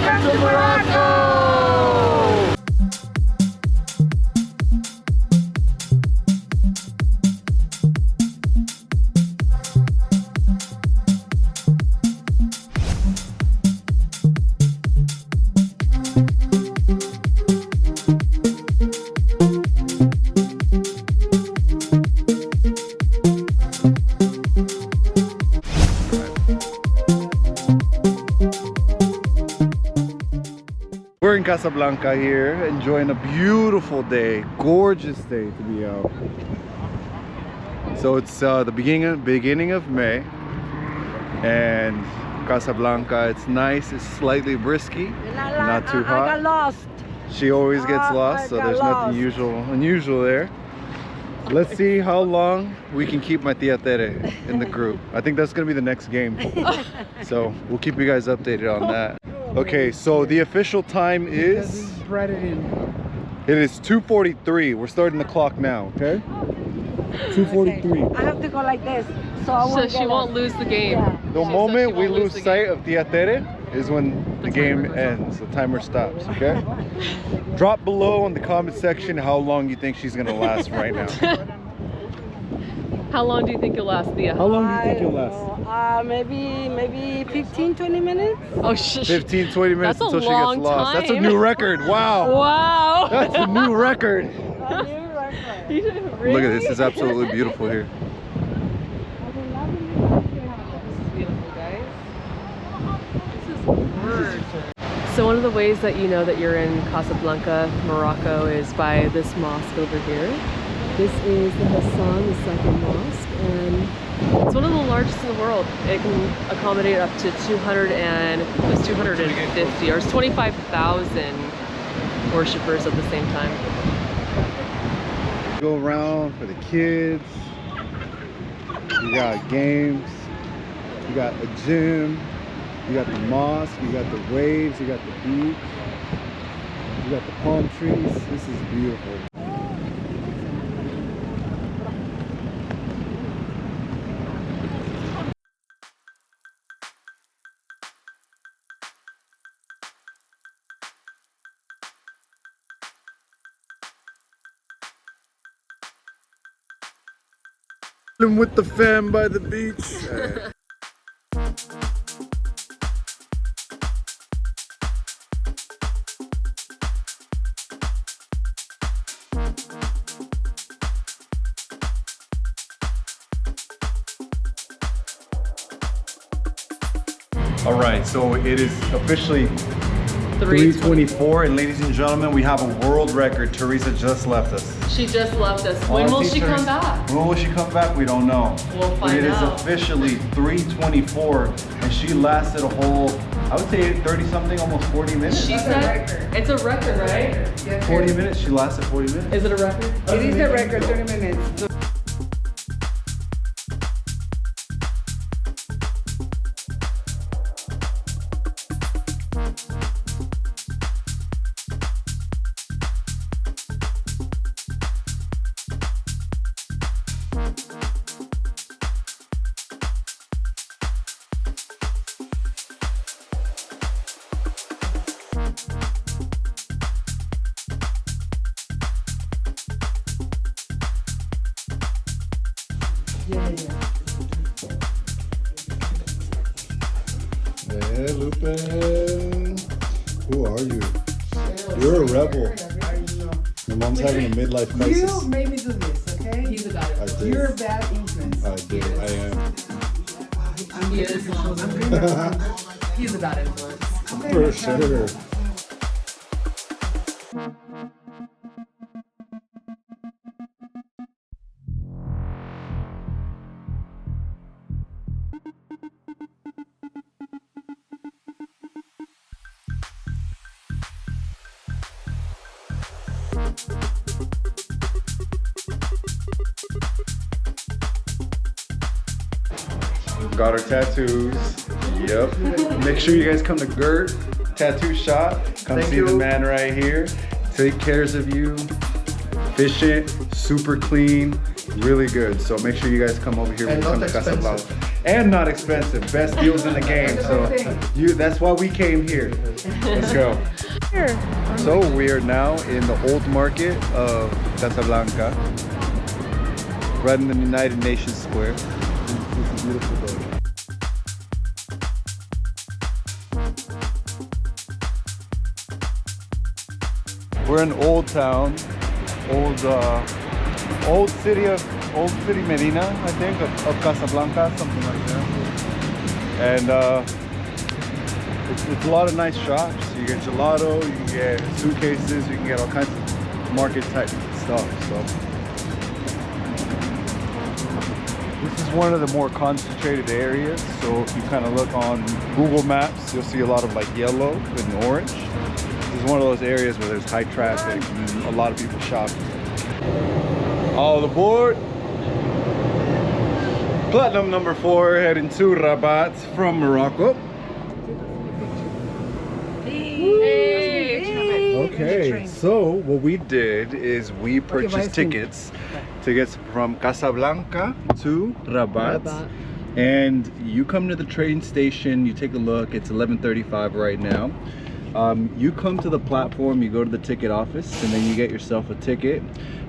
Welcome to Morocco! We're in Casablanca here, enjoying a beautiful day, gorgeous day to be out. So it's the beginning of May, and Casablanca, it's nice, it's slightly brisky, not too hot. I got lost. She always gets lost, so there's nothing unusual there. Let's see how long we can keep my tia Tere in the group. I think that's gonna be the next game. So we'll keep you guys updated on that. Okay, so the official time is... It is 2:43. We're starting the clock now, okay? 2:43. Okay. I have to go like this, so she won't lose the game. Yeah. The moment we lose sight of tia Tere is when the game ends, the timer stops, okay? Drop below in the comment section how long you think she's gonna last right now. How long do you think you'll last, Thea? How long do you think you'll last? Maybe 15-20 minutes. Oh, 15-20 minutes That's a until she long gets lost. time. That's a new record. Wow. Wow. That's a new record. You didn't really? Look at this. It's absolutely beautiful here. Beautiful, guys. This is gorgeous. So one of the ways that you know that you're in Casablanca, Morocco, is by this mosque over here. This is the Hassan II Mosque, and it's one of the largest in the world. It can accommodate up to 250 or 25,000 worshippers at the same time. Go around for the kids. You got games. You got a gym. You got the mosque. You got the waves. You got the beach. You got the palm trees. This is beautiful. With the fam by the beach. All right, so it is officially 3:24, and ladies and gentlemen, we have a world record. Teresa just left us. She just left us. When will she come back? When will she come back? We don't know. We'll But it find out. is officially 3:24, and she lasted a whole, I would say 30 something, almost 40 minutes. She said it's a record, right? 40 minutes, she lasted 40 minutes. Is it a record? It is a record, 30 minutes. Hey, Lupin. Who are you? You're a rebel. My mom's having a midlife crisis. You made me do this, okay? He's about it. I did. You're a bad influence. I did. I am. He is. He's about influence. For sure. Got our tattoos. Yep. Make sure you guys come to Gert Tattoo Shop. Come see the man right here. Take cares of you. Efficient, super clean, really good. So make sure you guys come over here when you come to Casablanca. and not expensive. Best deals in the game. So that's why we came here. Let's go. So we are now in the old market of Casablanca, right in the United Nations Square. It's a beautiful day. We're in Old Town, old city Medina, I think, of Casablanca, something like that. And it's a lot of nice shops. You get gelato, you can get suitcases, you can get all kinds of market type stuff. So this is one of the more concentrated areas. So if you kind of look on Google Maps, you'll see a lot of like yellow and orange. This is one of those areas where there's high traffic and a lot of people shopping. All aboard. Platinum number 4 heading to Rabat from Morocco. Okay, so what we did is we purchased tickets to get from Casablanca to Rabat. And you come to the train station, you take a look, it's 11:35 right now. You come to the platform, you go to the ticket office, and then you get yourself a ticket.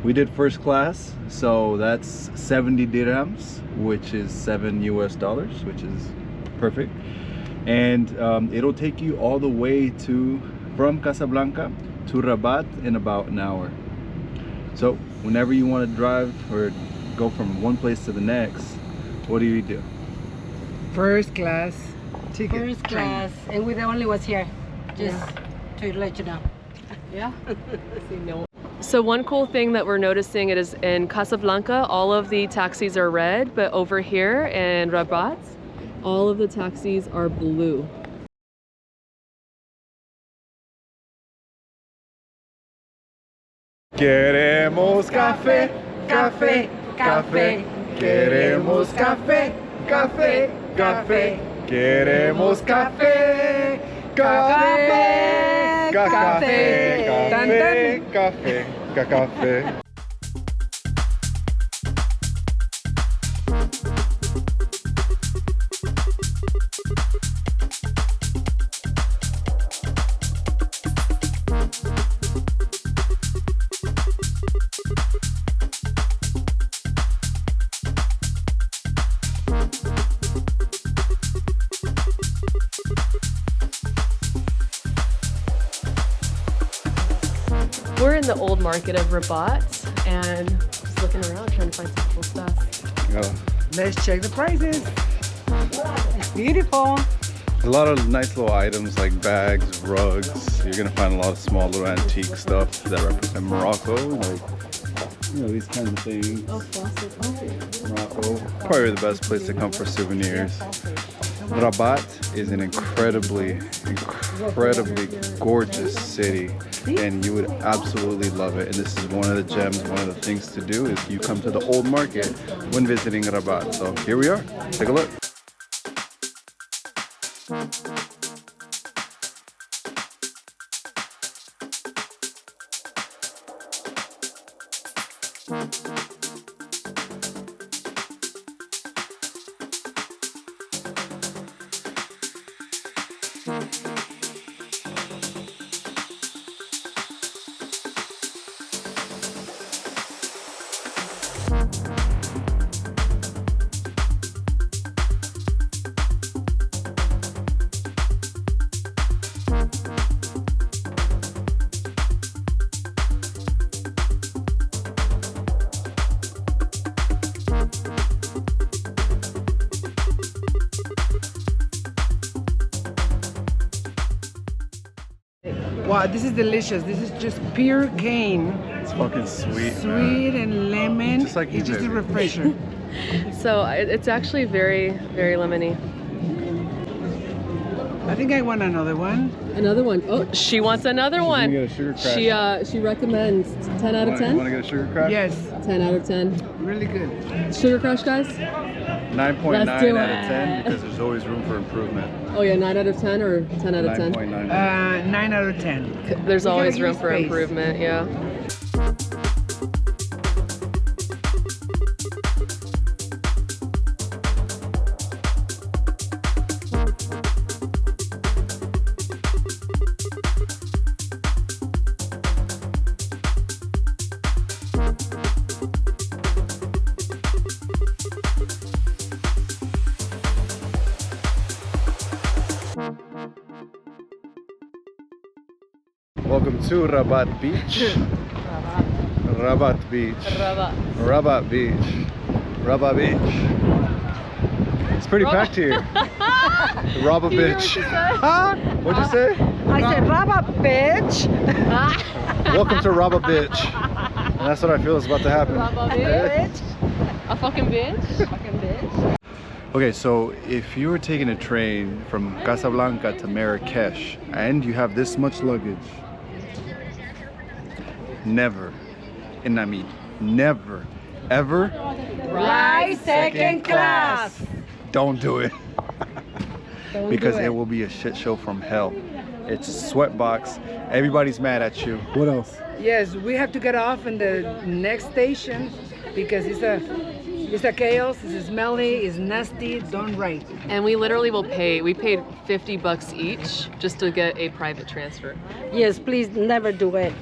We did first class, so that's 70 dirhams, which is $7 US, which is perfect. And it'll take you all the way from Casablanca to Rabat in about an hour. So whenever you want to drive or go from one place to the next, what do? First class ticket. First class, and we're the only ones here. Just to let you know. Yeah. So one cool thing that we're noticing is in Casablanca, all of the taxis are red, but over here in Rabat, all of the taxis are blue. Queremos café, café, café. Queremos café, café, café. Queremos café, café, café, café, café, café. We're in the old market of Rabat and just looking around trying to find some cool stuff. Let's check the prices. It's beautiful. A lot of nice little items like bags, rugs. You're gonna find a lot of small little antique stuff that represent Morocco, like these kinds of things. Oh, faucet. Morocco, probably the best place to come for souvenirs. Rabat is an incredibly gorgeous city, and you would absolutely love it. And this is one of the gems, one of the things to do is you come to the old market when visiting Rabat. So here we are, take a look. Wow, this is delicious. This is just pure cane. It's fucking sweet, Sweet and lemon. Just like it's just a refresher. So it's actually very, very lemony. I think I want another one. Another one. Oh, she wants another one. Get a sugar crash. She recommends 10 out of 10. You want to get a sugar crash? Yes, 10 out of 10. really good. Sugar Crush, guys? 9.9 Let's do out of it. 10 because there's always room for improvement. Oh yeah, 9 out of 10 or 10 out of 10? 9.9. 9 out of 10. There's We always gotta room give for space. improvement, yeah. Welcome to Rabat Beach. Rabat Beach. Rabat. Rabat Beach. Rabat Beach. It's pretty packed here. Rabat Beach. What'd you say? I said, Rabat, bitch. Welcome to Rabat Beach. And that's what I feel is about to happen. Rabat bitch. A fucking bitch. Fucking bitch. Okay, so if you were taking a train from Casablanca to Marrakesh and you have this much luggage, never, and I mean never, ever, Ride second class. don't do it. Don't Because do it will be a shit show from hell. It's a sweat box. Everybody's mad at you. What else? Yes, we have to get off in the next station because it's a chaos, it's smelly, it's nasty, don't ride. And we literally will pay. We paid $50 each just to get a private transfer. Yes, please never do it.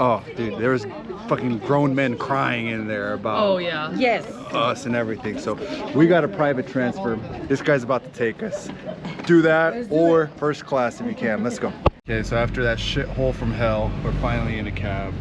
Oh, dude, there was fucking grown men crying in there about Oh yeah. Yes. us and everything. So we got a private transfer. This guy's about to take us. Do that or first class if you can. Let's go. Okay, so after that shithole from hell, we're finally in a cab.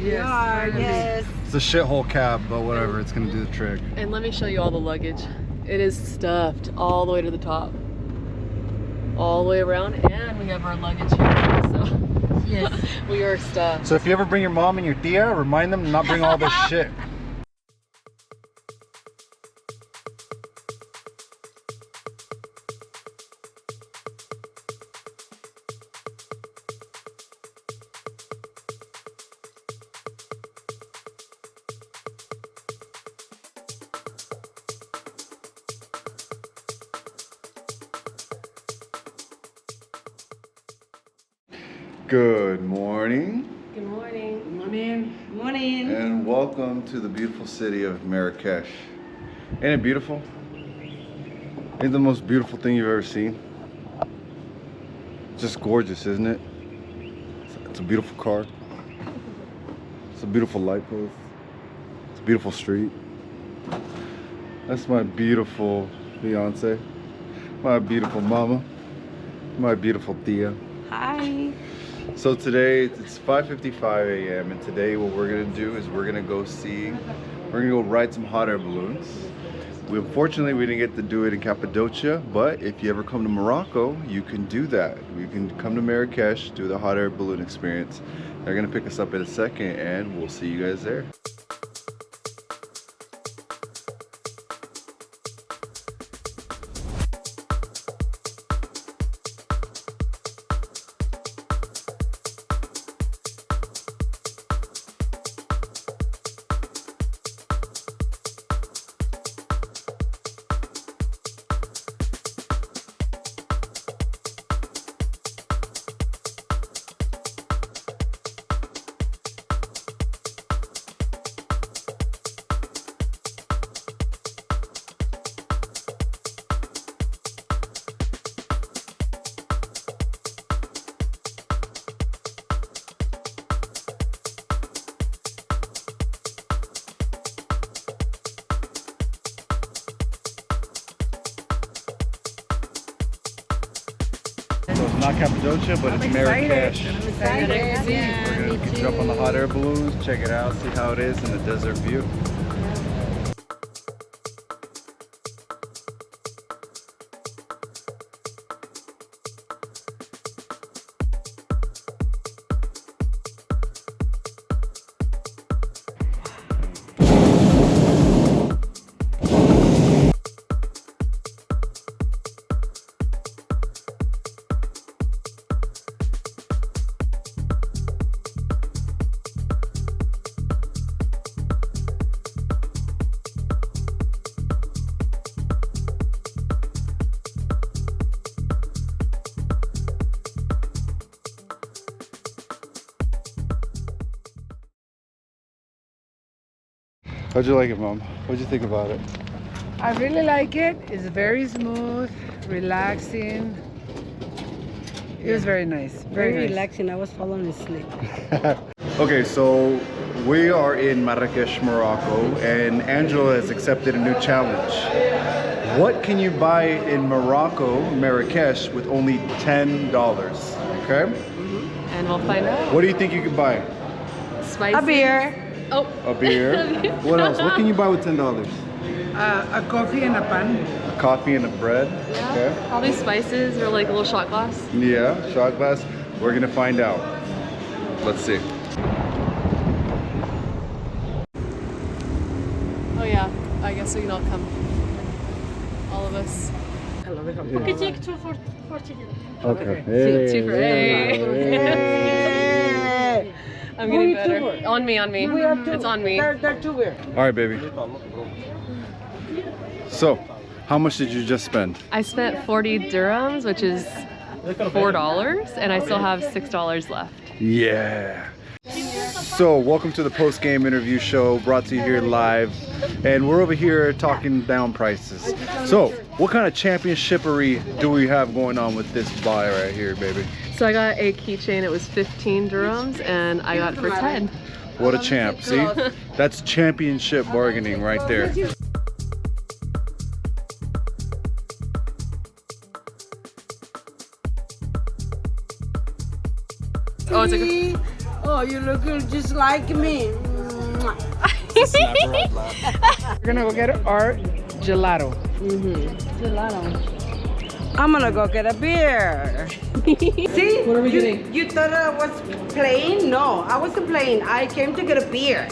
Yes. It's a shithole cab, but whatever, it's gonna do the trick. And let me show you all the luggage. It is stuffed all the way to the top. All the way around, and we have our luggage here, so Yes. we are stuffed. So if you ever bring your mom and your tia, remind them to not bring all this shit. Good morning. Good morning. Morning. Morning. And welcome to the beautiful city of Marrakesh. Ain't it beautiful? Ain't it the most beautiful thing you've ever seen? Just gorgeous, isn't it? It's a beautiful car. It's a beautiful light post. It's a beautiful street. That's my beautiful fiance. My beautiful mama. My beautiful tia. Hi. So today it's 5:55 a.m. and today what we're gonna do is we're gonna go ride some hot air balloons. Unfortunately we didn't get to do it in Cappadocia, but if you ever come to Morocco, you can do that. You can come to Marrakesh, do the hot air balloon experience. They're gonna pick us up in a second and we'll see you guys there. So it's not Cappadocia, but it's Marrakesh. I'm We're gonna jump on the hot air balloons, check it out, see how it is in the desert view. How'd you like it, Mom? What'd you think about it? I really like it. It's very smooth, relaxing. It was very nice. Very Very nice. relaxing. I was falling asleep. Okay, so we are in Marrakesh, Morocco, and Angela has accepted a new challenge. What can you buy in Morocco, Marrakesh, with only $10? Okay. and we'll find out. What do you think you could buy? Spicy. A beer. Oh. A beer. What else? What can you buy with $10? A coffee and a pan. A coffee and a bread. Yeah. Okay. Probably spices or like a little shot glass. Yeah, shot glass. We're gonna find out. Let's see. Oh yeah, I guess we can all come. All of us. Okay, take two for chicken. Okay. Two for hey. I'm getting better. On me. It's on me. They're two beer. All right, baby. So, how much did you just spend? I spent 40 dirhams, which is $4, and I still have $6 left. Yeah. So, welcome to the post-game interview show brought to you here live. And we're over here talking down prices. So, what kind of championshippery do we have going on with this buy right here, baby? So I got a keychain, it was 15 dirhams, and I got it for 10. What a champ. See? That's championship bargaining right there. Oh, it's a good... Oh, you look just like me. We're gonna go get our gelato. I'm gonna go get a beer. See? What are we getting? You thought I was playing? No, I wasn't playing. I came to get a beer.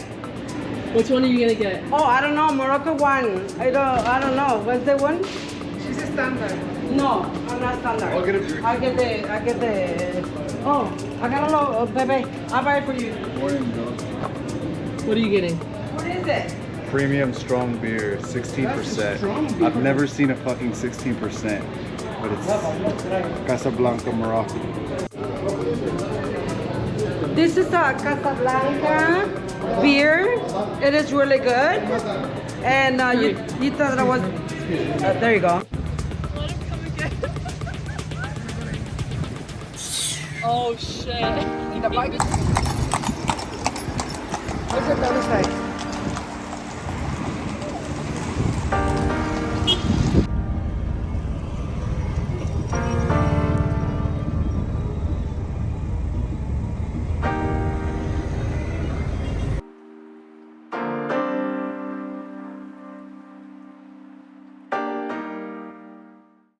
Which one are you gonna get? Oh, I don't know. Morocco one. I don't know. What's the one? She's a standard. No, I'm not standard. I'll get a beer. I get the. Oh, I got a little, baby. I'll buy it for you. What are you getting? What is it? Premium strong beer, 16%. I've never seen a fucking 16%, but it's Casablanca, Morocco. This is a Casablanca beer. It is really good. And you thought I was. There you go. Oh shit. Look at the other side.